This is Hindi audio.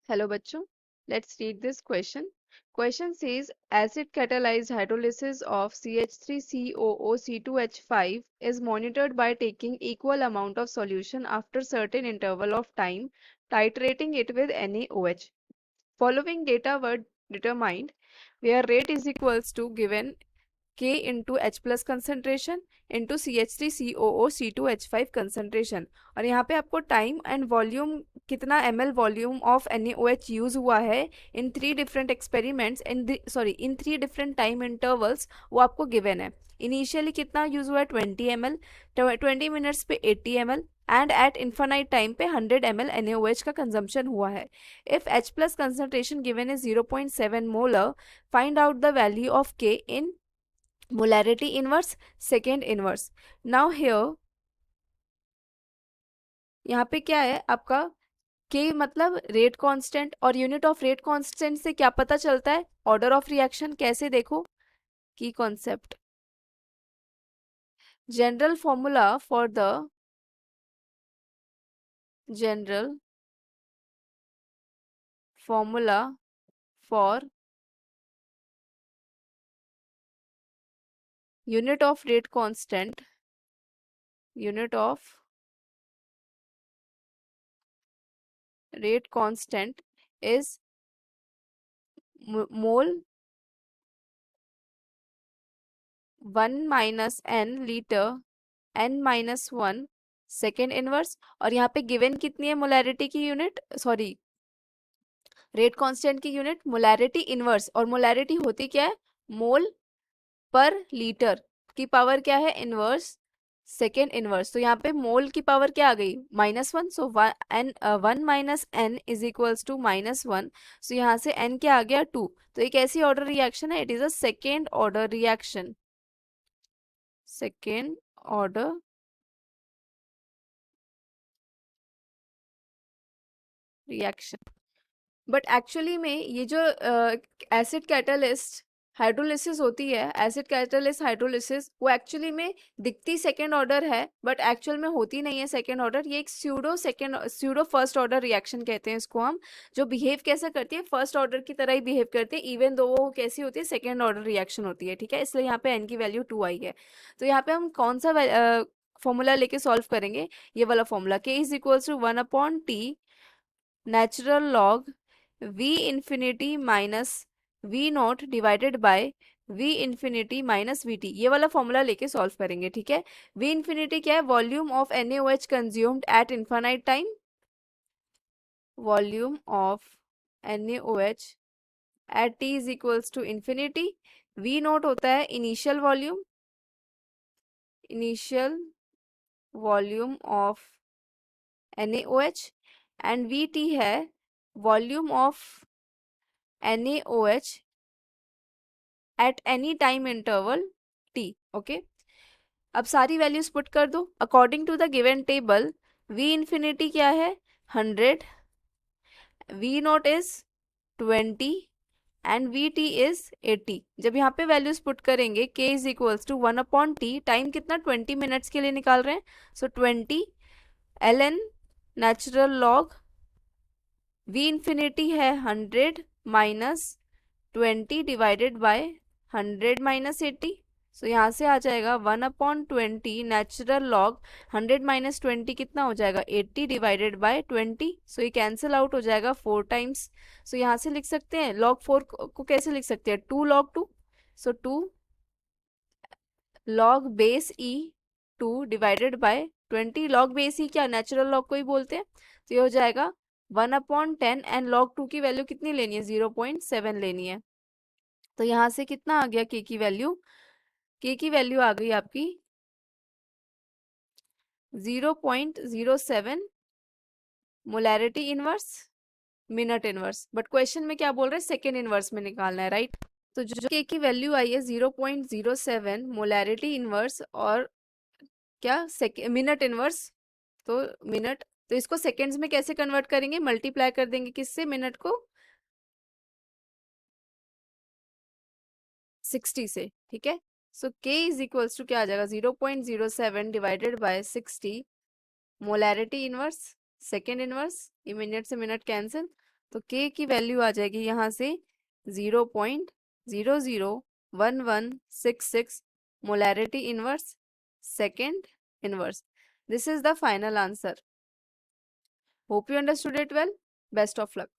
Hello bachcho, let's read this question. Question says acid catalyzed hydrolysis of CH3COOC2H5 is monitored by taking equal amount of solution after certain interval of time, titrating it with NaOH. Following data were determined where rate is equals to given K into H plus concentration into CH3COOC2H5 concentration। और यहाँ पे आपको टाइम एंड वॉल्यूम कितना ml volume of NaOH use हुआ है इन 3 different experiments in 3 different time intervals वो आपको गिवन है। इनिशियली कितना यूज हुआ है 20 ml, 20 मिनट्स पे 80 ml and at infinite time पे 100 ml NaOH का कंजम्पशन हुआ है। If H plus concentration given is 0.7 molar, find out the value of K in molarity inverse, second inverse। now here यहाँ पे क्या है आपका k मतलब रेट कांस्टेंट, और यूनिट ऑफ रेट कांस्टेंट से क्या पता चलता है ऑर्डर ऑफ रिएक्शन। कैसे देखो की concept, general formula for the general formula for unit of rate constant, unit of rate constant is mole 1 minus n litre n minus 1 second inverse. और यहाँ पे गिवन कितनी है मोलैरिटी की यूनिट, सॉरी रेट कांस्टेंट की यूनिट मोलैरिटी इनवर्स। और मोलैरिटी होती क्या है, मोल पर लीटर की पावर क्या है इनवर्स सेकेंड इनवर्स। तो यहाँ पे मोल की पावर क्या आ गई -1, so 1 minus n is equals to -1। So यहाँ से n क्या आ गया 2। तो एक ऐसी ऑर्डर रिएक्शन है, it is a second order reaction, second order reaction. But actually में ये जो एसिड कैटालिस्ट हाइड्रोलिसिस होती है, एसिड कैटालिस्ट हाइड्रोलिसिस, वो एक्चुअली में दिखती सेकेंड ऑर्डर है बट एक्चुअल में होती नहीं है सेकेंड ऑर्डर। ये एक स्यूडो फर्स्ट ऑर्डर रिएक्शन कहते हैं इसको हम। जो बिहेव कैसे करती है फर्स्ट ऑर्डर की तरह ही बिहेव करती है, इवन दो वो कैसी होती है सेकेंड ऑर्डर रिएक्शन होती है, ठीक है। इसलिए यहाँ पे एन की वैल्यू 2 आई है। तो यहाँ पे हम कौन सा फॉर्मूला लेके सॉल्व करेंगे, ये वाला formula K is equals to 1/T natural log v infinity minus v not divided by v infinity minus v t, ये वाला फॉर्मूला लेके सॉल्व करेंगे, ठीक है। v इंफिनिटी क्या है, volume of NaOH consumed at infinite time, volume of NaOH at t is equals to infinity. v not होता है initial volume, initial volume of NaOH, and vt है volume of NaOH at any time interval t, okay. अब सारी वैल्यूज पुट कर दो according to the given table. v infinity क्या है 100, v not is 20 and V T is 80। जब यहाँ पे वैल्यूज पुट करेंगे k is equals to 1/t, time कितना 20 मिनट्स के लिए निकाल रहे हैं, so 20 ln natural log v infinity है 100 minus 20 divided by 100 minus 80। So यहाँ से आ जाएगा 1/20 नेचुरल लॉग 100 माइनस 20 कितना हो जाएगा 80 डिवाइडेड बाय 20। सो ये कैंसिल आउट हो जाएगा 4 टाइम्स। सो यहाँ से लिख सकते हैं log 4 को कैसे लिख सकते हैं 2 log 2, so 2 log base e 2 divided by 20। log base e क्या नेचुरल लॉग को ही बोलते हैं। तो ये हो जाएगा 1/10 एंड log 2 की वैल्यू कितनी लेनी है 0.7 लेनी है। तो यहाँ से कितना आ गया k की वैल्यू, k की वैल्यू आ गई आपकी 0.07 molarity inverse minute inverse. But question में क्या बोल रहे हैं सेकेंड इनवर्स में निकालना है, राइट। तो जो k की वैल्यू आई है 0.07 मोलैरिटी इनवर्स और क्या मिनट इनवर्स, तो मिनट, तो इसको सेकेंड्स में कैसे कन्वर्ट करेंगे, मल्टीप्लाई कर देंगे किससे, मिनट को 60 से, ठीक है। सो k इज इक्वल्स टू क्या आ जाएगा 0.07 divided by 60 molarity inverse second inverse, ये मिनट से मिनट कैंसिल, तो K की वैल्यू आ जाएगी यहाँ से 0.001166 molarity inverse second inverse. This is the final answer. Hope you understood it well. Best of luck.